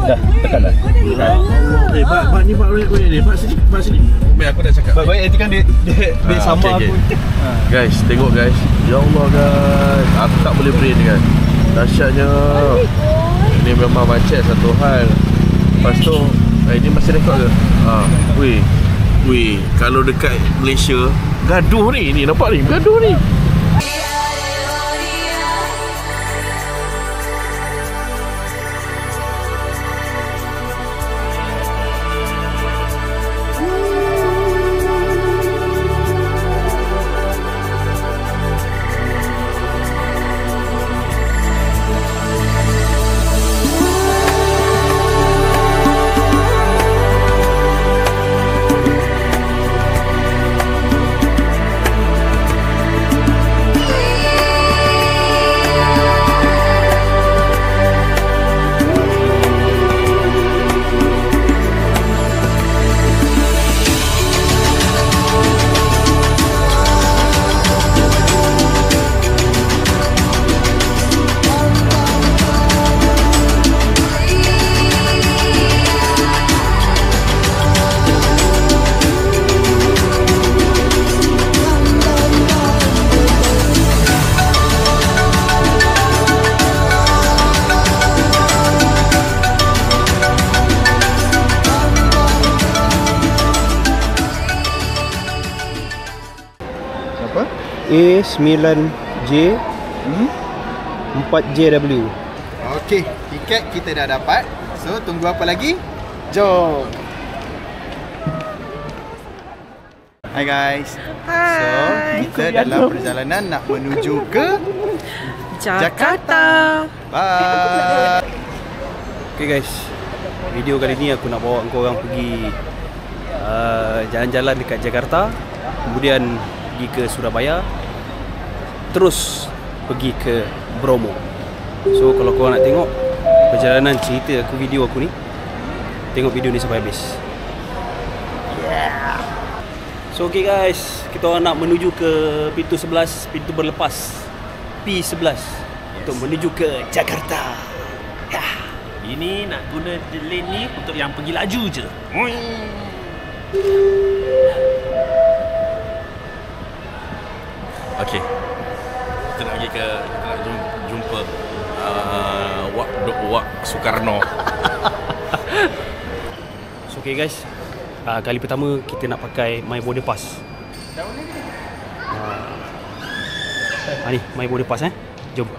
Dah, tekan dah. Pak ni Pak ni. Pak sini. Baik, aku dah cakap. Baik, nanti kan dia sama okay. aku. Guys, tengok guys. Ya Allah guys. Aku tak boleh brain kan. Dahsyatnya. Ini memang macet satu hal. Lepas tu, ini masih rekod ke? Weh, kalau dekat Malaysia, gaduh ni nampak ni, gaduh ni. A9J 4JW. Okey, tiket kita dah dapat. So, tunggu apa lagi? Jom. Hai guys. Hai. So, kita dalam perjalanan nak menuju ke Jakarta. Bye. Okay guys, video kali ni aku nak bawa korang pergi jalan-jalan dekat Jakarta, kemudian pergi ke Surabaya, terus pergi ke Bromo. So kalau korang nak tengok perjalanan cerita aku, video aku ni, tengok video ni sampai habis. Yeah. So okay guys, kita orang nak menuju ke pintu 11, pintu berlepas P11 untuk menuju ke Jakarta. Yeah. Ini nak guna lane ni untuk yang pergi laju je. Okey. Kita nak pergi ke, kita nak jumpa Wak Soekarno. So okay guys, kali pertama kita nak pakai My Boarding Pass. Ni My Boarding Pass Jom.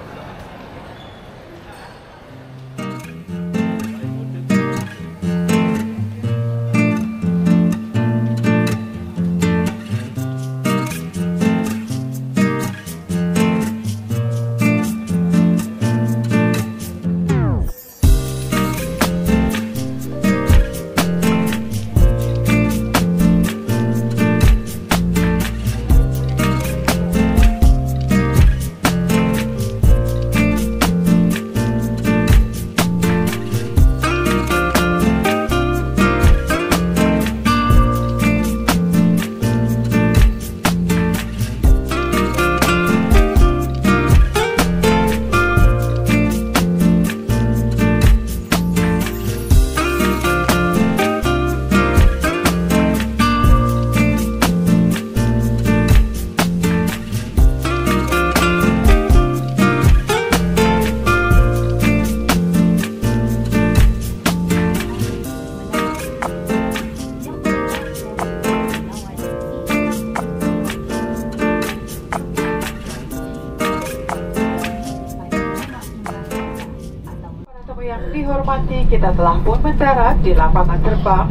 Yang dihormati, kita telah pun mendarat di lapangan terbang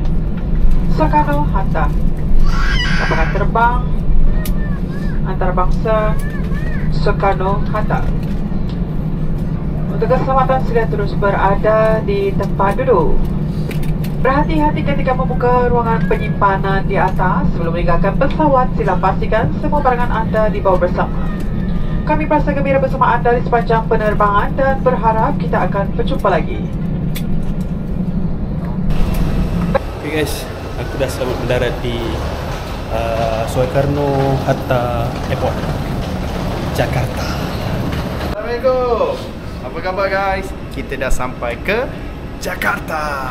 Soekarno-Hatta. Lapangan terbang antarabangsa Soekarno-Hatta. Untuk keselamatan sila terus berada di tempat duduk. Berhati-hati ketika membuka ruangan penyimpanan di atas. Sebelum meninggalkan pesawat, sila pastikan semua barangan anda dibawa bersama. Kami merasa gembira bersama anda di sepanjang penerbangan dan berharap kita akan berjumpa lagi. Okay guys, aku dah selamat mendarat di Soekarno-Hatta Airport, Jakarta. Assalamualaikum. Apa khabar guys? Kita dah sampai ke Jakarta.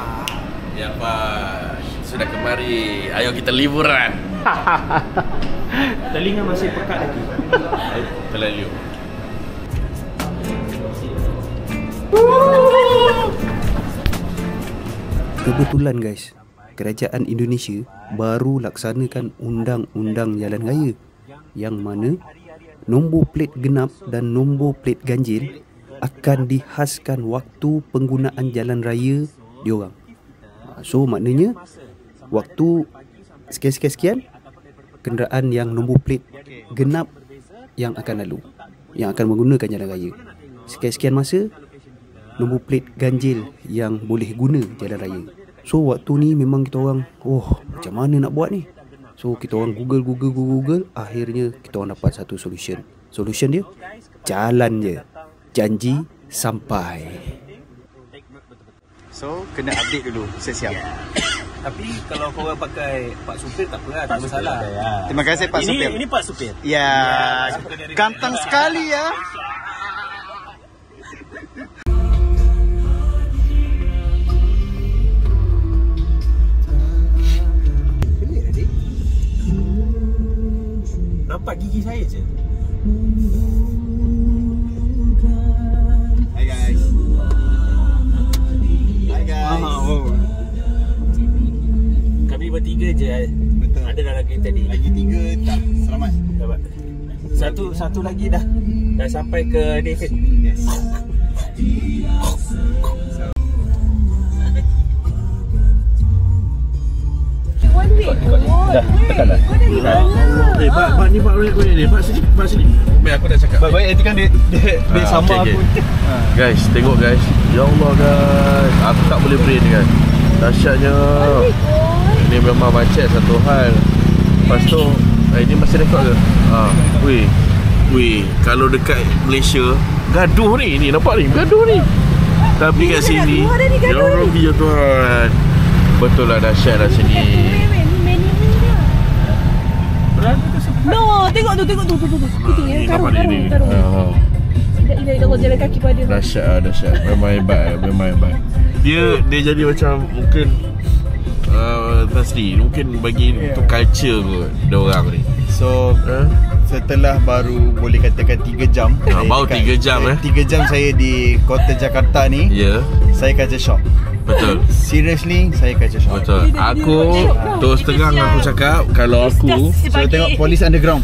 Ya Pak, sudah kemari. Ayo kita liburan. Telinga masih pekat lagi. Terlalu. Kebetulan guys, Kerajaan Indonesia baru laksanakan Undang-Undang Jalan Raya yang mana nombor plet genap dan nombor plet ganjil akan dihaskan waktu penggunaan jalan raya diorang. So maknanya waktu sekian-sekian kenderaan yang nombor plet genap yang akan lalu, yang akan menggunakan jalan raya. Sekian-sekian masa nombor plet ganjil yang boleh guna jalan raya. So waktu ni memang kita orang, macam mana nak buat ni? So kita orang Google, akhirnya kita orang dapat satu solution. Solution dia, jalan je, janji sampai. So kena update dulu, siap-siap. Tapi kalau korang pakai Pak Supir tak apa lah, tak masalah. Terima kasih Pak Supir. Ini Pak Supir. Ya, ganteng sekali ya. Nampak gigi saya je. Hai guys. Hai guys. Kami bertiga je. Betul. Ada dalam kereta ni. Lagi 3 tak selamat. Dapat. Satu lagi dah sampai ke David. Yes. Dah, tekan dah. Pak ni Pak ni. Pak sini. Baik aku dah cakap. Baik nanti kan dia sama okay, aku. Guys, tengok guys. Ya Allah guys, aku tak boleh brain guys. Dahsyatnya. Ini memang macet satu hal. Lepas tu, ini masih rekod ke? Weh, kalau dekat Malaysia gaduh ni nampak ni, gaduh ni. Tapi kat sini, ya Rabbi ya Tuhan. Betul lah dahsyat lah sini. No, tengok tu. Kuting yang karung. Tidak jalan kaki pada. Dahsyat. Memang hebat. Dia jadi macam mungkin Tasli, mungkin bagi itu culture kot dia orang ni. So setelah baru boleh katakan 3 jam. Baru 3 jam 3 jam saya di kota Jakarta ni. Ya. Saya culture shock. Betul. Seriously, saya culture shock. Betul. Aku terus terang aku cakap, kalau aku tengok polis underground.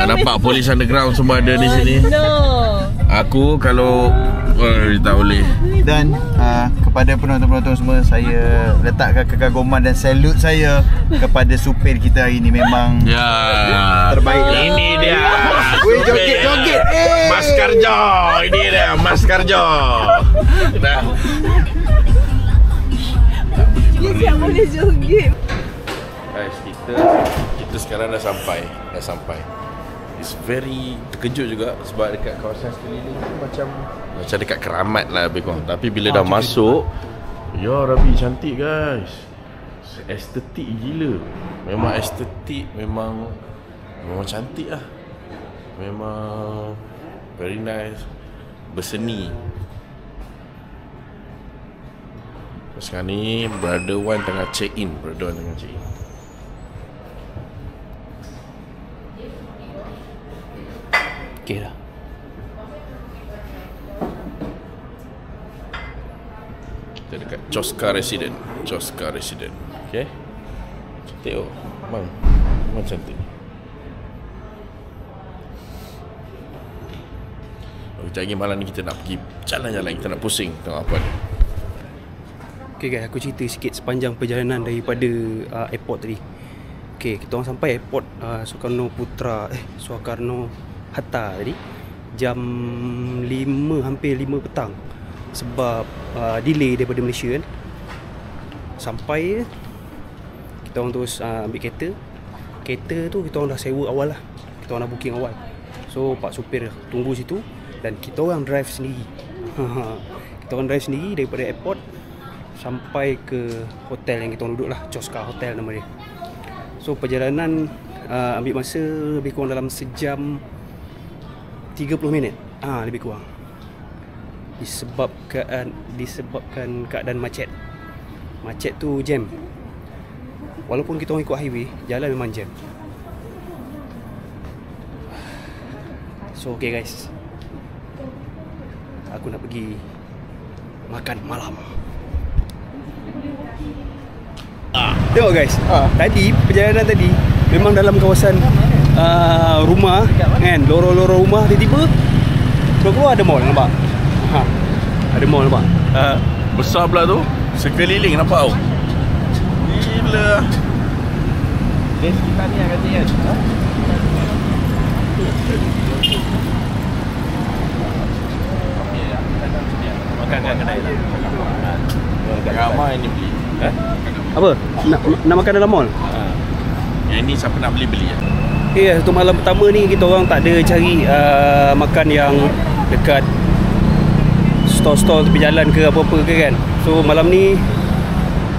nampak polis underground semua ada di sini. Aku kalau tak boleh. Dan kepada penonton-penonton semua, saya letakkan kekaguman dan salute saya kepada supir kita hari ni. Memang terbaik. Ini dia. Weh, joget. Mas Karjo. Ini dia Mas Karjo. Dah. Dia siap boleh joget. Guys, kita sekarang dah sampai. It's very terkejut juga sebab dekat kawasan sekeliling tu macam dekat Keramat lah lebih kurang. Tapi bila dah masuk, ya Rabbi, cantik guys. Estetik gila. Memang estetik, memang cantik lah. Memang very nice. Berseni. Sekarang ni Brother Wan tengah check in. Okay dah. Kita dekat Choska Resident. Okay. Cantik oh. Memang cantik. Sekejap lagi malam ni kita nak pergi jalan-jalan. Kita nak pusing tengok apa ni. Okay guys, aku cerita sikit sepanjang perjalanan daripada airport tadi. Okay, kita orang sampai airport Soekarno-Hatta tadi jam 5, hampir 5 petang. Sebab delay daripada Malaysia kan. Sampai kita orang terus ambil kereta. Kereta tu kita orang dah sewa awal lah. Kita orang dah booking awal. So Pak Supir tunggu situ dan kita orang drive sendiri. Kita orang drive sendiri daripada airport sampai ke hotel yang kita orang duduk lah, Choska Hotel nama dia. So perjalanan ambil masa lebih kurang dalam sejam 30 minit lebih kurang. disebabkan keadaan macet. Macet tu jam. Walaupun kita orang ikut highway, jalan memang jam. So okay guys, aku nak pergi makan malam. Tengok guys, tadi perjalanan tadi memang dalam kawasan rumah kan, lorong-lorong rumah, tiba-tiba keluar ada mall, nampak? Ada mall, nampak? Besar pula tu, sekeliling nampak tau. Gila. Dia sekitar ni yang kata kan? Makan kat kedai lah. Ramai ni beli. Apa? Nak makan dalam mall? Yang ni siapa nak beli-beli lah. Okay, satu malam pertama ni kita orang tak ada cari makan yang dekat stall-stall tepi jalan ke apa-apa ke kan. So malam ni,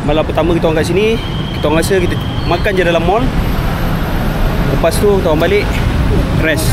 malam pertama kita orang kat sini, kita orang rasa kita makan je dalam mall. Lepas tu kita orang balik rest.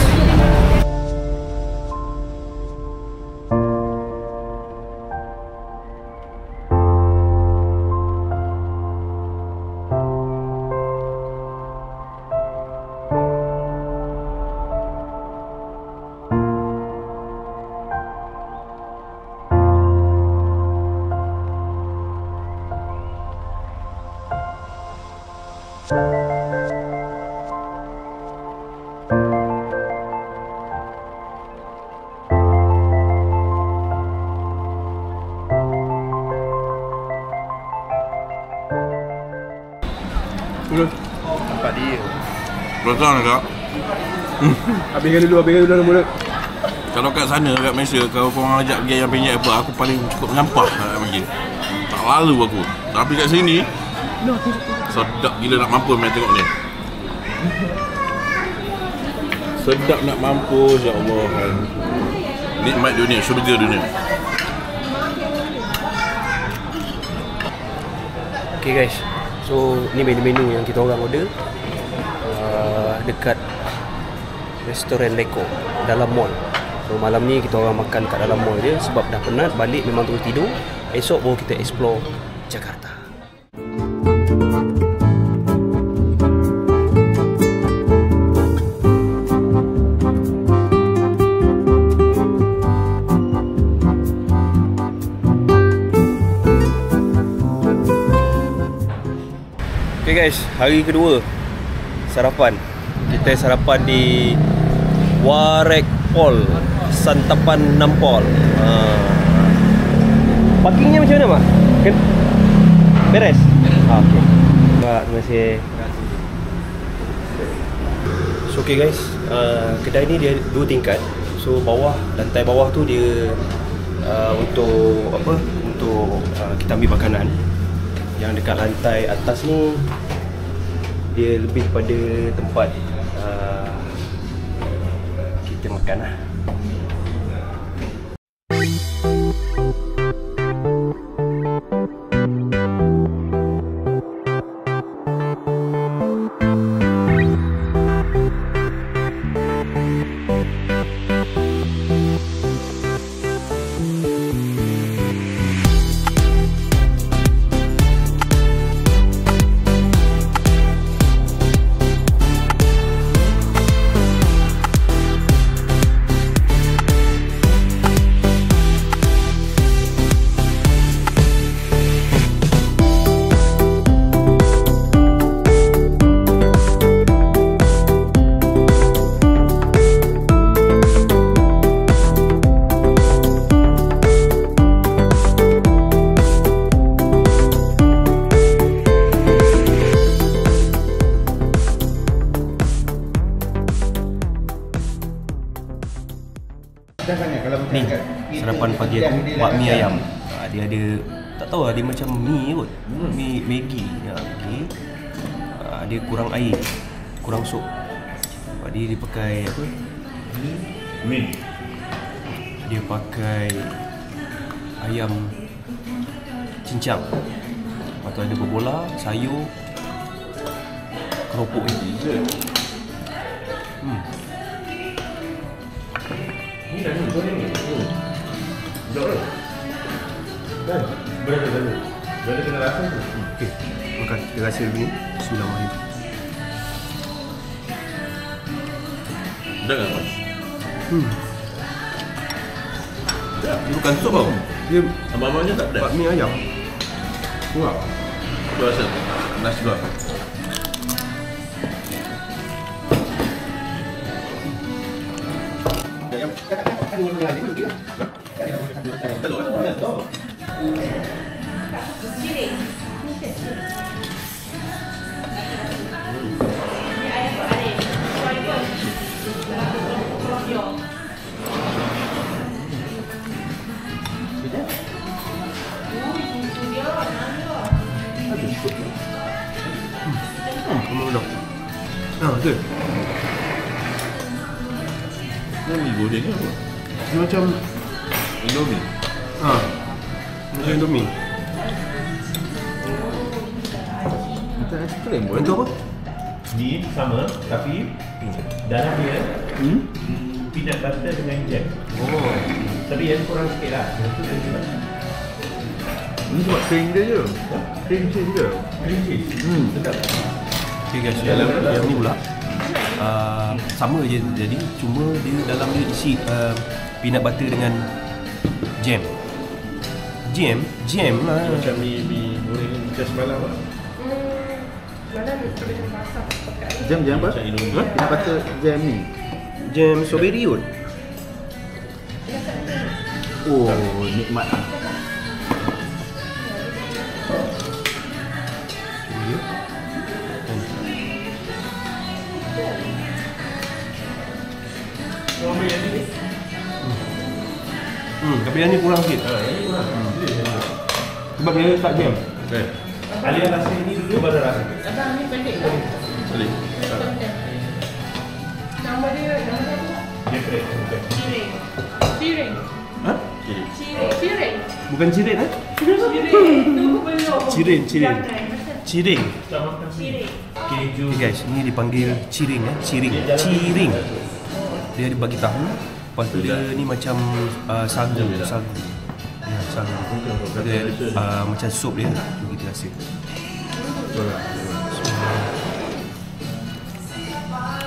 Nampak dia. Betul tak? Habiskan dulu dalam mulut. Kalau kat sana, kat Malaysia, kalau korang ajak pergi ayam penyet apa, aku paling cukup menyampah nak pergi. Tak lalu aku. Tapi kat sini, sedap gila nak mampu main tengok ni. Sedap nak mampu, ya Allah. Nikmat dunia, syurga dunia. Okay guys, so ni menu-menu yang kita orang order dekat restoran Leko dalam mall. So malam ni kita orang makan kat dalam mall je sebab dah penat, balik memang terus tidur. Esok baru kita explore Jakarta. Okay guys, hari kedua sarapan. Kita sarapan di Warek Pol, Santapan Nampol. Parkingnya macam mana, Mak? Beres? Okay. Terima kasih. So okay guys, kedai ni dia 2 tingkat. So bawah, lantai bawah tu dia untuk apa? Untuk kita ambil makanan. Yang dekat lantai atas ni dia lebih pada tempat kita makan lah. Ni sarapan pagi aku, bakmi ayam. Dia ada, tak tahu lah, dia macam mi kot. Mi Maggi. Okay. Dia kurang air, kurang sup. Dia pakai apa? Mi. Dia pakai ayam cincang. Lepas tu ada berbola, sayur, keropok ni. Berada kena rasa tu. Okey, makan. Kita rasa dulu ni. Bismillahirrahmanirrahim. Dah kan, Mas? Dia bukan sup tau. Dia Abang-abangnya tak pedas? bakmi ayam. Wah. Aku rasa nasi goreng. Memang betul. Ni goreng ke apa? Dia macam Indomie. macam Indomie. Kita aiskrim pun. Itu apa? Ni sama tapi dalam dia peanut butter dengan jam. Oh. Tapi yang kurang sikit lah. Itu dia juga. Ini cuma krim dia je. Krim cheese je. Cream cheese. Sedap. Okay guys, yang ni pula sama je jadi, cuma dia dalam dia isi peanut butter dengan jam. Jam lah. Macam mi goreng kita semalam lah. Jam apa? Macam Indomie. Peanut butter jam ni. Jam strawberry kot. Oh, nikmat lah. Tapi yang ni kurang sikit. Sebab dia tak jam. Alia rasa ni dulu baru rasa. Abang ni pendek. Boleh. Nama dia apa? Different. Ciring. Ciring. Kiri. Ciring. Bukan cirit eh? Ciring. Tu belum. Ciring. Ciring. Ciring. Ciring. Keju. Okay guys, ni dipanggil ciring eh. Ciring. Dia dibagi tahu. Lepas tu dia ni macam sagu. Ya, sagu. Dia macam sup dia. Tu kita rasa.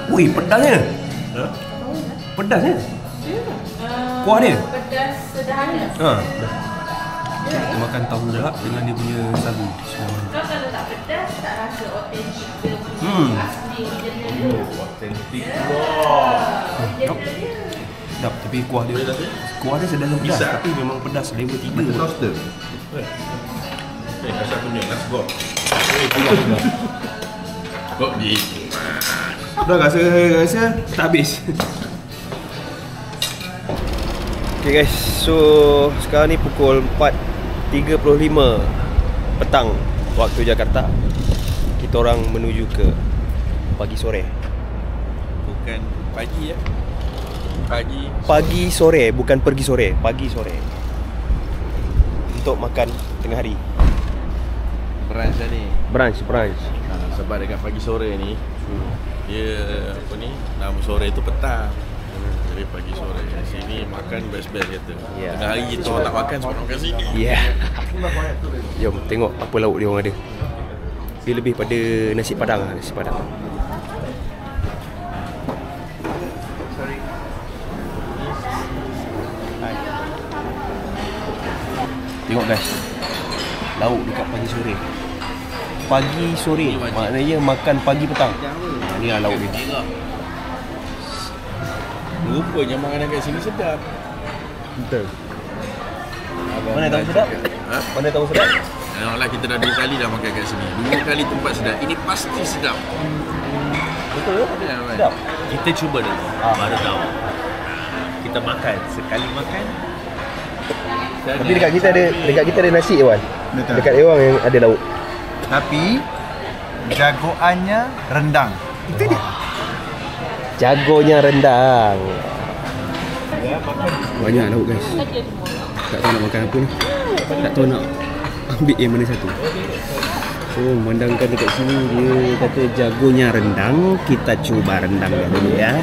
Ui, pedasnya. Pedasnya. Kuah dia. Pedas sederhana. Kita makan tahu pula dengan dia punya sagu. Kau kalau tak pedas tak rasa otentik dia. Asli original dia. Otentik. Sedap, tapi kuah dia sedang pedas. Bisa. Tapi memang pedas level 3. Macam toaster. Rasa punya nasi goreng. Kok di. Dah rasa tak habis. Okay guys, so sekarang ni pukul 4.35 petang waktu Jakarta. Kita orang menuju ke pagi sore. Bukan pagi ya. Pagi sore, bukan pergi sore, pagi sore. Untuk makan tengah hari. Brunch ni. Brunch. Sebab dekat pagi sore ni dia apa ni, nama sore tu petang. Jadi pagi sore kat sini makan best-best kata. Ya. Tengah hari kita orang tak makan sebab makan sini. Yeah. Jom tengok apa lauk dia orang ada. Dia lebih pada nasi padang. Tengok guys, lauk dekat pagi sore. Pagi sore maknanya makan pagi petang. Ni lah lauk dia. Rupanya makanan kat sini sedap. Betul. Mana tahu sedap? Mana tahu sedap? Tengoklah, kita dah 2 kali dah makan kat sini. 2 kali tempat sedap. Ini pasti sedap. Betul. Ya, kan? Sedap. Kita cuba dulu. Baru tahu. Kita makan. Sekali makan. Tapi dekat kita ada nasi Wan. Betul. Dekat dia orang yang ada lauk. Tapi jagoannya rendang. Itu dia. Jagonya rendang. Banyak lauk guys. Tak tahu nak makan apa ni. Tak tahu nak ambil yang mana satu. So memandangkan dekat sini dia kata jagonya rendang. Kita cuba rendang dulu ya.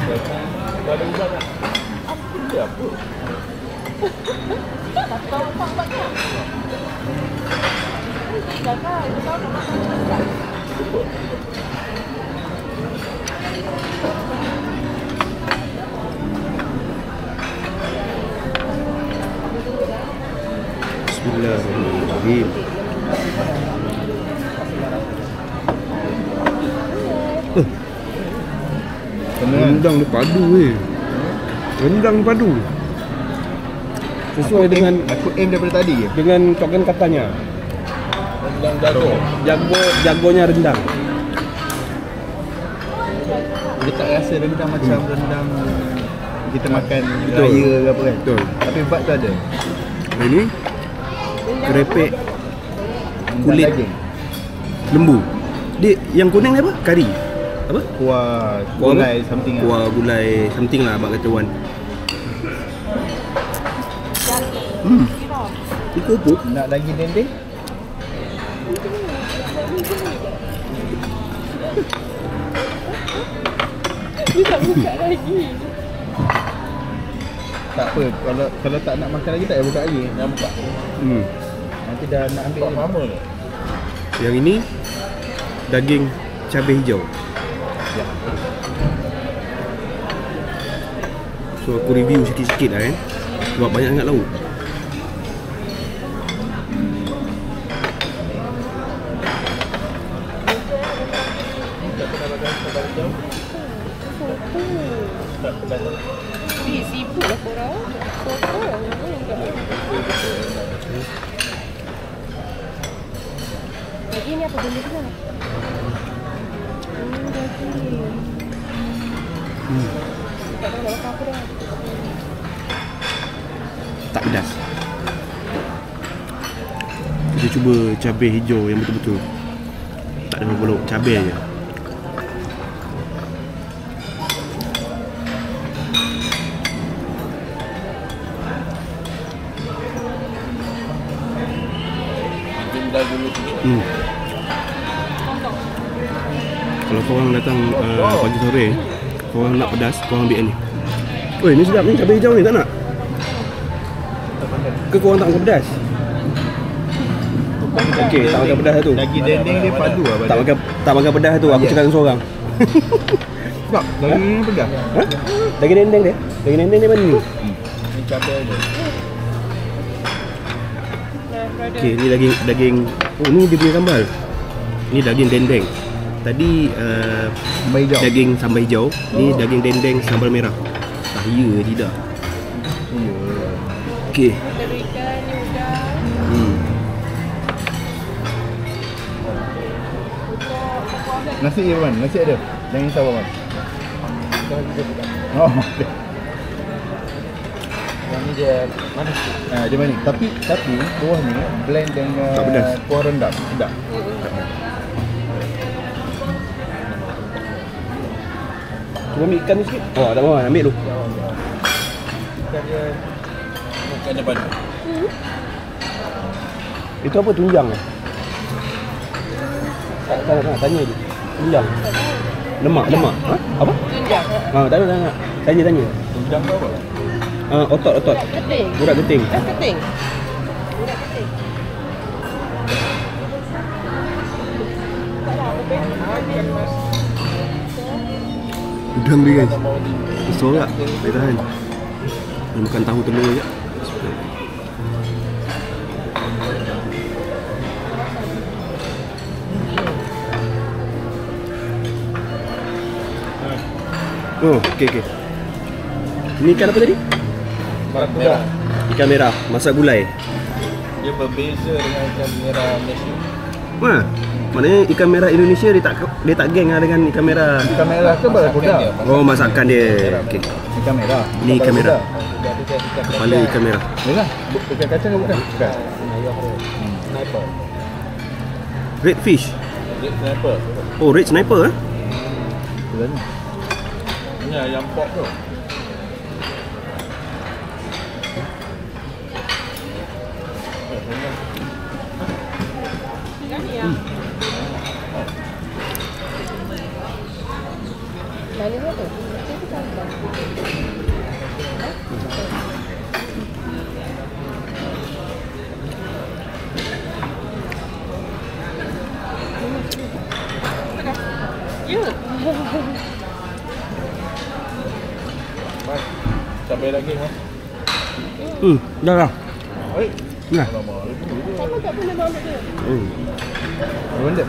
Bismillahirrahmanirrahim. Rendang dia padu weh. Rendang padu. Sesuai dengan Aku aim daripada tadi je. dengan token katanya. Rendang jago. Jagonya rendang. Dia tak rasa rendang macam rendang kita makan Betul. raya ke apa kan. Betul. Tapi vibe tu ada. Ini kerepek Rendang kulit daging. lembu. Dia yang kuning ni apa? Kari. Apa? Kuah Kuah gulai apa? something lah. Kuah gulai something lah abang kata Wan. Ikut apa? Nak daging dendeng? Dia tak buka lagi. Tak apa, kalau tak nak makan lagi tak payah buka lagi. Yang buka. Nanti dah nak ambil Buat lama ke? Yang ini daging cabai hijau. So aku review sikit-sikit lah kan. Sebab banyak sangat lauk. Sibuk lah korang. Lagi ni apa benda tu lah? Tak tahu nak makan apa dah. Tak pedas. Kita cuba cabai hijau yang betul-betul. Tak ada apa-apa lauk, cabai je. Tinggal dulu sikit. Kalau korang datang pagi sore, korang nak pedas, korang ambil ni. Oi, ni sedap ni, cabai hijau ni tak nak? Ke korang tak makan pedas? Okey, tak makan pedas tu. Daging dendeng dia padu lah Tak makan pedas tu, aku Ya. cakap dengan seorang. Sebab daging ni pedas. Ha? Daging dendeng dia? Daging dendeng dia mana ni? Ni cabai dia. Okey, ni daging. Oh, ni dia punya sambal. Ni daging dendeng. Tadi Sambal hijau. daging sambal hijau, ni daging dendeng sambal merah. Tak ya tidak. Okey. Ada ikan, ni udang. Nasi je man, nasi ada. Jangan risau man. Oh. Yang ni dia manis. Dia manis. Tapi buah ni blend dengan Tak pedas. kuah rendang. Sedap. Cuba ambil ikan ni sikit. Oh, tak apa, ambil tu. Bukan depan. Itu apa tunjang? Tak tanya je. Tunjang. Lemak. Ha? Apa? Tunjang. Tak nak. Tanya. Tunjang ke apa? Otot. Keting. Urat keting. Keting. Budak keting. Udang dia guys. Besar tak? Boleh tahan. Dia makan tahu telur je. Oh, okey. Ini ikan apa tadi? Merah. Ikan merah, masak gulai. Dia berbeza dengan ikan merah Malaysia. Wah, maknanya ikan merah Indonesia dia tak geng lah dengan ikan merah. Ikan merah ke barakuda? Oh, masakan dia. Okey. Ikan merah. Ni ikan merah. Dia ada ikan Kepala ikan merah. Yalah, ikan kacang ke bukan? Bukan. sniper. Red fish. Red sniper. Oh, red sniper eh? Sebenarnya. Ni ayam pork tu. Mana tu? Cabai lagi ha. Dah lah. Oi. Dah. Sama tak boleh mamak dia. Benda.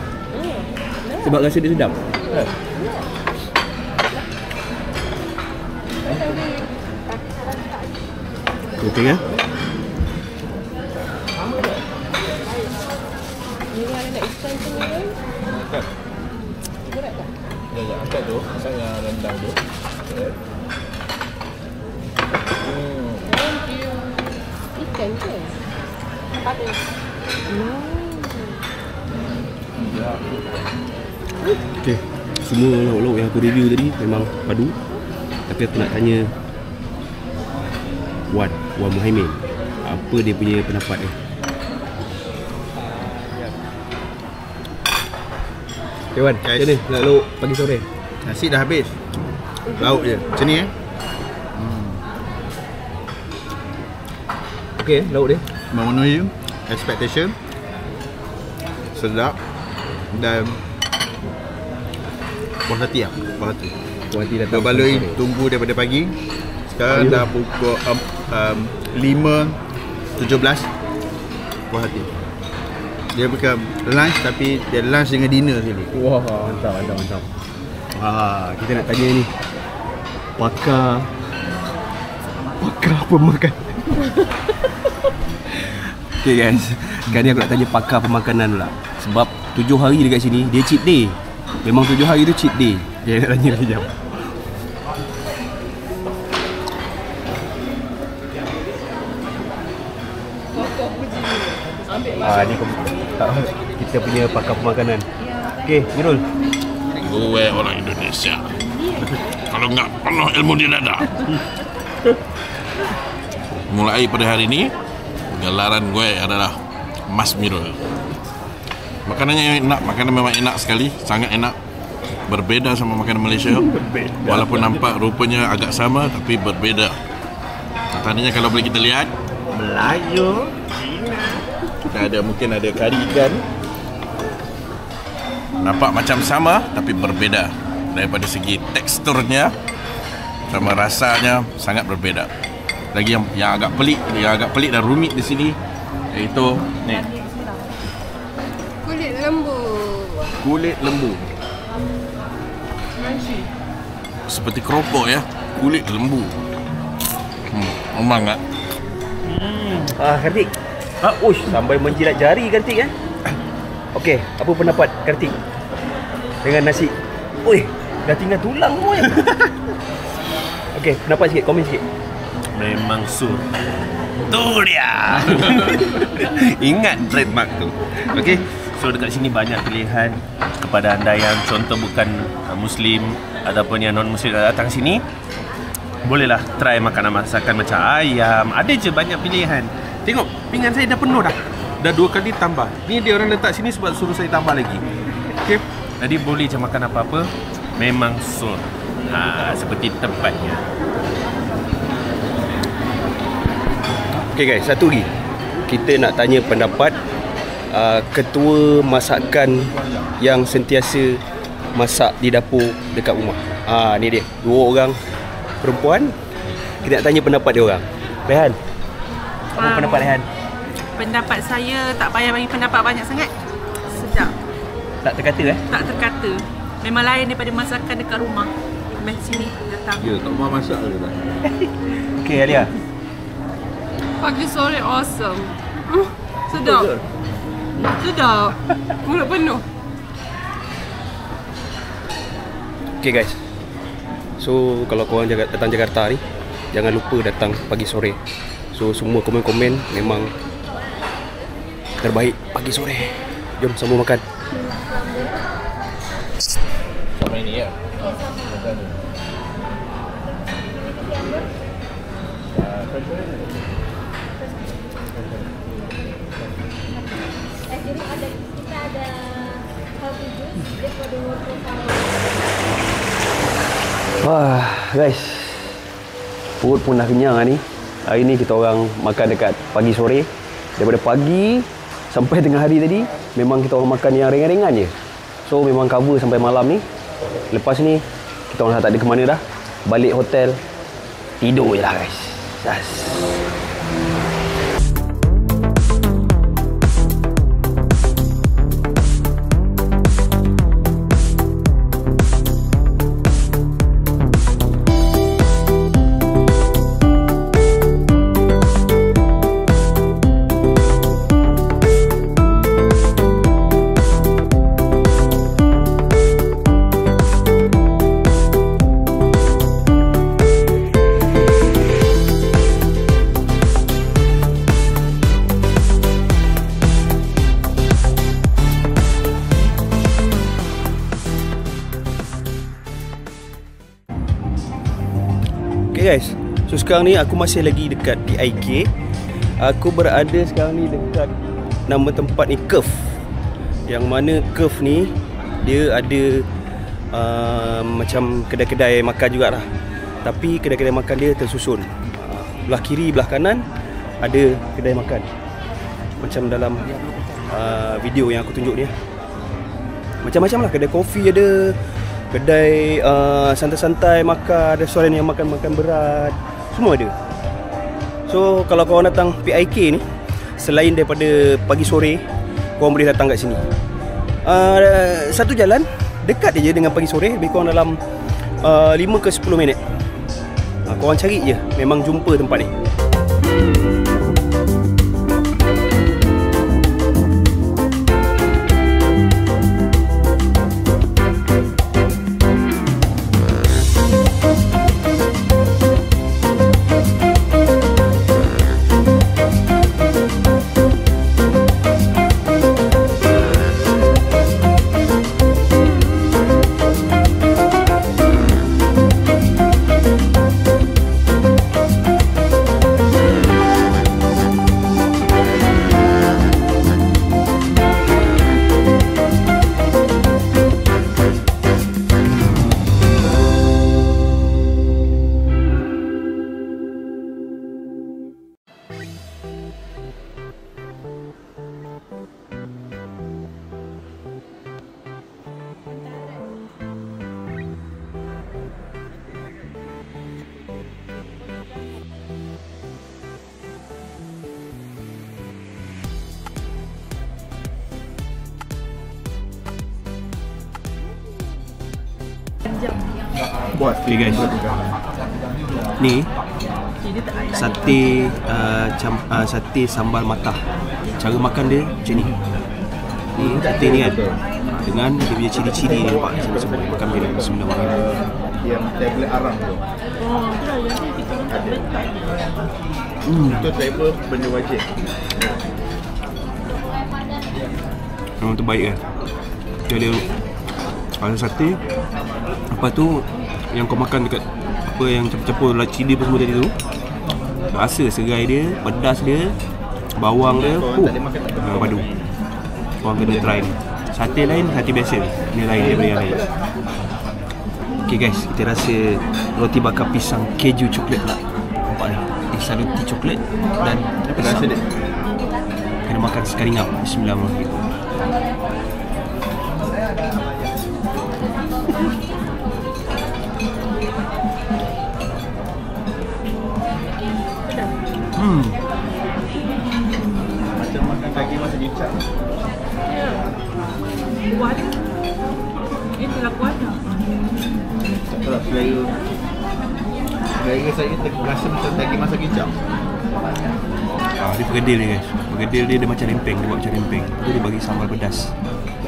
Sebab rasa dia sedap. Okey kan? Ni ada nak ikan tu kan? Berat tak? Ya, angkat tu. Pasal yang rendang tu. Ikan ke? Ada. Okey. Semua lauk-lauk yang aku review tadi memang padu. Tapi aku nak tanya Wan Muhaimin, apa dia punya pendapat dia? Okay Wan, macam ni nak lauk pagi sore? Nasi dah habis. Lauk je. Macam ni Okey, lauk dia memenuhi expectation. Sedap dan puas hati lah. Puas hati. Puas hati datang Berbaloi sore. tunggu daripada pagi. Sekarang dah pukul 5.17. Puas hati. Dia bukan lunch tapi dia lunch dengan dinner sekali. Wah, mantap. Kita nak tanya ni pakar pemakan. Okay guys, sekarang ni aku nak tanya pakar pemakanan pula. Sebab 7 hari dekat sini, dia cheat day. Memang 7 hari tu cheat day. Okay, nak tanya lagi jap. Ni kita punya pakar pemakanan. Okay, Mirul. Gue orang Indonesia. Kalau enggak penuh ilmu di dada. Mulai pada hari ini, gelaran gue adalah Mas Mirul. Makanannya enak, makanan memang enak sekali, sangat enak. Berbeza sama makanan Malaysia. Walaupun nampak rupanya agak sama, tapi berbeza. Tadinya kalau boleh kita lihat, Melayu, Cina, mungkin ada kari ikan. Nampak macam sama, tapi berbeza. Daripada segi teksturnya sama rasanya sangat berbeza. Lagi yang agak pelik dan rumit di sini iaitu ni. Kulit lembu. Seperti keropok ya. Kulit lembu. Omang tak? Kartik. Uish, sampai menjilat jari Kartik kan? Okey, apa pendapat Kartik dengan nasi? Oi, dah tinggal tulang semua je. Okey, pendapat sikit, komen sikit. Memang sur. Tu dia. Ingat trademark tu. Okey. So dekat sini banyak pilihan kepada anda yang contoh bukan Muslim ataupun yang non Muslim datang sini. Bolehlah try makanan masakan macam ayam. Ada je banyak pilihan. Tengok, pinggan saya dah penuh dah. Dah 2 kali tambah. Ni dia orang letak sini sebab suruh saya tambah lagi. Okey. Jadi boleh je makan apa-apa. Memang sur. Seperti tempatnya. Okay guys, satu lagi. Kita nak tanya pendapat ketua masakan yang sentiasa masak di dapur dekat rumah. Ni dia, 2 orang perempuan. Kita nak tanya pendapat dia orang. Rehan, apa pendapat Rehan? Pendapat saya tak payah bagi pendapat banyak sangat. Sedap. Tak terkata Tak terkata. Memang lain daripada masakan dekat rumah. Mari sini datang. Ya, tak mahu masak ke tak? Okay Alia. Pagi sore awesome. Sedap. Sedap. Mulut penuh. Okay guys, so kalau korang datang Jakarta ni, jangan lupa datang pagi sore. So semua komen-komen memang terbaik pagi sore. Jom sama makan. Sama ini ya? Jadi kita ada healthy juice daripada wortel sama. Wah guys, perut pun dah kenyang ni. Hari ni kita orang makan dekat pagi sore. Daripada pagi sampai tengah hari tadi, memang kita orang makan yang ringan-ringan je. So memang cover sampai malam ni. Lepas ni kita orang dah tak ada ke mana dah. Balik hotel, tidur je lah guys. Yes. Okay guys, so sekarang ni aku masih lagi dekat PIK. Aku berada sekarang ni dekat nama tempat ni Curve. Yang mana Curve ni dia ada macam kedai-kedai makan jugalah. Tapi kedai-kedai makan dia tersusun. Belah kiri, belah kanan ada kedai makan. Macam dalam video yang aku tunjuk ni. Macam-macam lah, kedai kopi ada, kedai santai-santai makan, restoran yang makan-makan berat, semua ada. So kalau korang datang PIK ni, selain daripada pagi sore, korang boleh datang kat sini. Satu jalan dekat je dengan pagi sore, lebih kurang dalam 5 ke 10 minit. Korang cari je, memang jumpa tempat ni. Okay guys, ni sate sate sambal matah. Cara makan dia macam ni. Ni sate ni kan, dengan dia punya ciri-ciri ni, nampak semua makan dia. Bismillahirrahmanirrahim. Yang tablet arang tu. Itu tablet benda wajib. Memang terbaik kan. Dia ada sate. Lepas tu yang kau makan dekat apa yang campur-campur cili apa semua tadi tu, rasa serai dia, pedas dia, bawang dia, padu. Korang kena try ni. Sate lain, sate biasa ni lain daripada yang lain. Okay guys, kita rasa roti bakar pisang keju coklat pula. Nampak ni, pisang roti coklat dan rasa dia kena makan sekali ngap. Bismillahirrahmanirrahim. Macam makan daging masak kicap. Ya. Kuat. Itu lah kuatnya. Kalau selera saya rasa macam daging masak kicap. Dia perkedil dia guys. Perkedil dia macam lempeng, dia buat macam lempeng. Lepas tu dia bagi sambal pedas.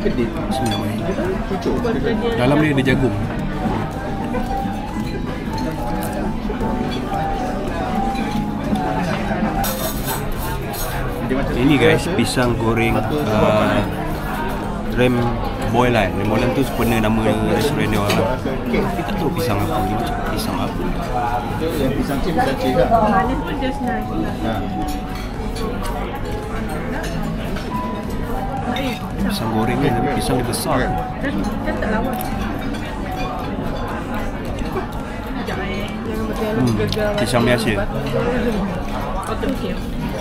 Perkedil? Bismillahirrahmanirrahim. Dalam dia ada jagung. Ini guys, pisang goreng rem boilan. Rem boilan tu sebenarnya nama restoran dia orang. Kita tak tahu pisang apa ni, macam pisang apa. Yang pisang cip lah. Manis pun just nice lah. Pisang goreng kan, tapi pisang dia besar. Kan tak lawan. Pisang biasa. Okey.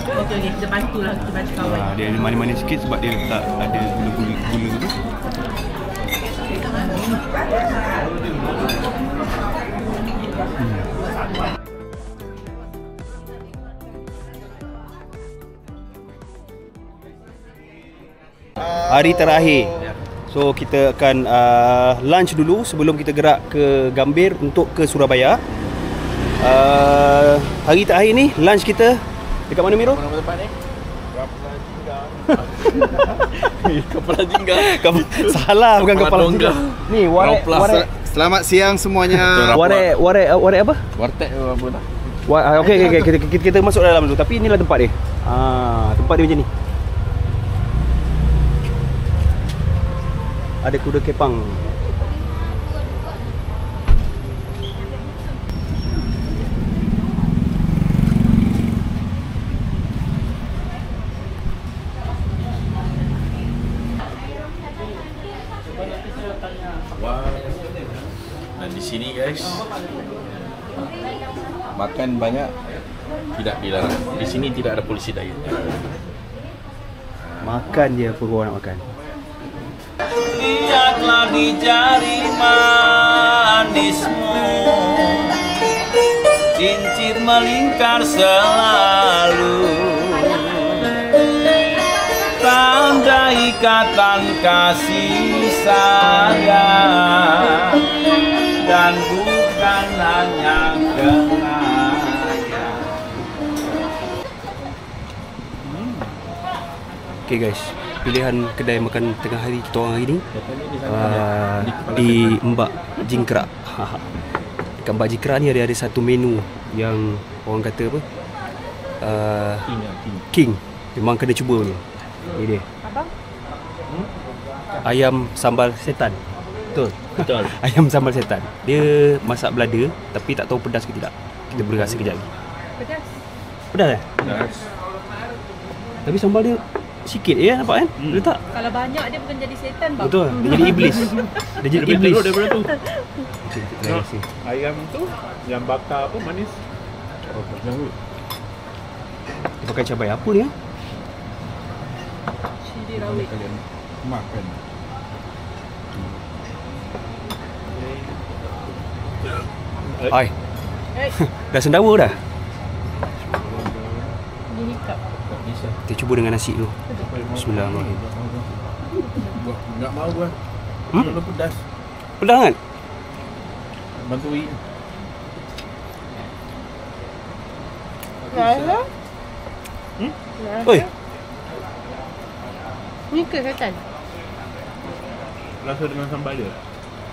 Okey, kita bantulah, kita bantu kawan. Dia ada manis-manis sikit sebab dia tak ada gula-gula tu. Hari terakhir. So kita akan lunch dulu sebelum kita gerak ke Gambir untuk ke Surabaya. Hari terakhir ni lunch kita dekat mana, Miro? Mana tempat ni? Kepala jingga. Salah, bukan kepala jingga. Ni warek. Selamat siang semuanya. Warek apa? Warteg apa tak? Okey, kita masuk dalam dulu. Tapi inilah tempat dia. Tempat dia macam ni. Ada kuda kepang. Dan di sini guys, makan banyak tidak dilarang. Di sini tidak ada polisi diet. Makan je apa kau nak makan. Lihatlah di jari manismu, cincin melingkar selalu, tanda ikatan kasih sayang, dan bukan hanya kenangan. Okay guys, pilihan kedai makan tengah hari kita orang hari ni di Mbak Jingkrak. Dekat Mbak Jingkrak ni ada satu menu yang orang kata apa? King. Memang kena cuba ni. Ni dia. Apa? Ayam sambal setan. Betul. Ayam sambal setan. Dia masak belada tapi tak tahu pedas ke tidak. Kita boleh rasa kejap lagi. Pedas. Pedas eh? Pedas. Tapi sambal dia sikit je nampak kan? Dia tak? Kalau banyak dia bukan jadi setan bang. Betul. Dia jadi iblis. Dia jadi iblis. Daripada tu. Okay, kita try rasa. Ayam tu yang bakar apa manis. Dia pakai cabai apa ni? Cili rawit. Makan. Hai. Eh, Dah sendawa dah. dia hikap. Kita cuba dengan nasi dulu. Bismillahirrahmanirrahim. Enggak mau gua. Lu pedas. Pedas kan? Bantuin. Rasa? Oi, Ni ke setan? Rasa dengan sambal dia.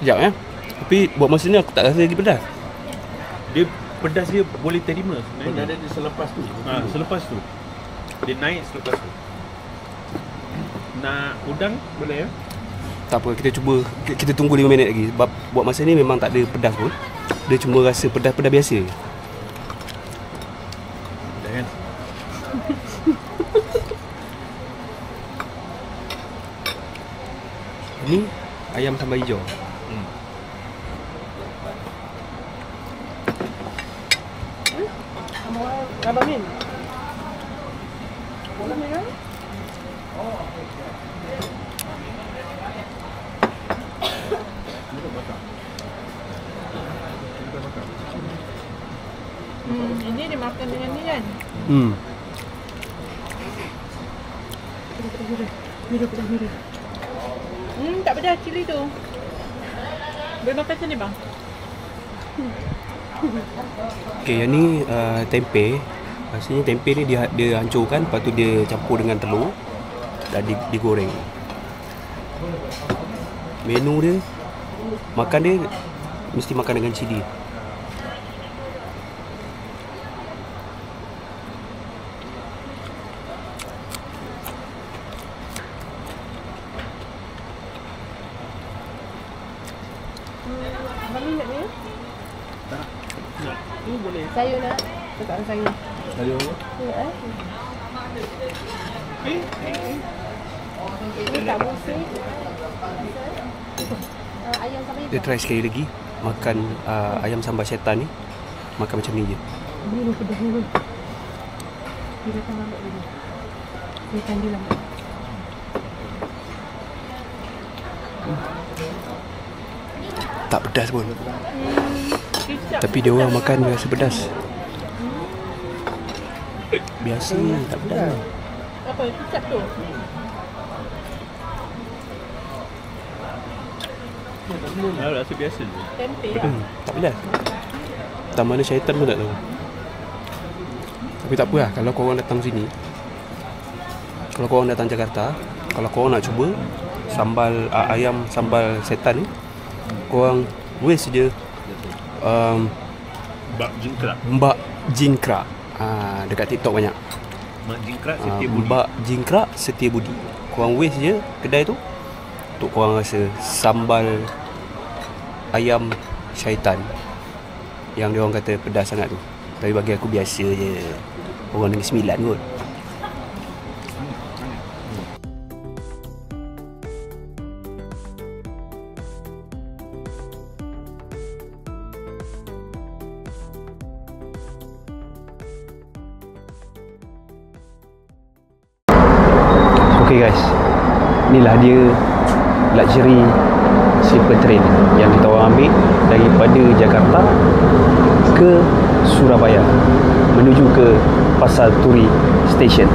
sekejap ya. Tapi buat masa ni aku tak rasa lagi pedas. Dia pedas dia boleh terima Benda sebenarnya. dia selepas tu. Selepas tu. Dia naik selepas tu. Nak udang boleh ya? Tak apa, kita cuba. Kita tunggu 5 minit lagi. Sebab buat masa ni memang tak ada pedas pun. Dia cuma rasa pedas-pedas biasa. Dah kan? Ni ayam sambal hijau. Abang Min. Boleh minum? Ini dia makan dengan ni kan? Biru. Tak pedas cili tu. Boleh makan macam ni bang? Okay, yang ni tempe. Maksudnya tempe ni dia hancurkan, lepas tu dia campur dengan telur dan digoreng. Menu dia, makan dia mesti makan dengan cili. Abang Min nak ni? Tak. Ni boleh. Sayur nak? Tak ada sayur. Sayur apa? Ya, Ini tak musik. Ayam sampai Dia try sekali lagi makan ayam sambal setan ni. Makan macam ni je. Ini pedas ni. Dia datang lambat dulu. Dia akan dia lambat. Tak pedas pun. Tapi dia orang makan rasa pedas. Biasa tak pedas. Apa? Kicap tu? Rasa biasa je. Tempe lah. Tak pedas. Tak mana syaitan pun tak tahu. Tapi tak apa lah, kalau korang datang sini, kalau korang datang Jakarta, kalau korang nak cuba sambal ayam sambal setan ni, korang waste je Mbak Jingkrak. Dekat TikTok banyak. Mbak Jingkrak Setia Budi. Mbak Jingkrak Setia Budi. Korang waste je kedai tu untuk korang rasa sambal ayam syaitan yang dia orang kata pedas sangat tu. Tapi bagi aku biasa je. Orang Negeri Sembilan kot. Okay guys, inilah dia luxury sleeper train yang kita orang ambil daripada Jakarta ke Surabaya menuju ke Pasar Turi Station.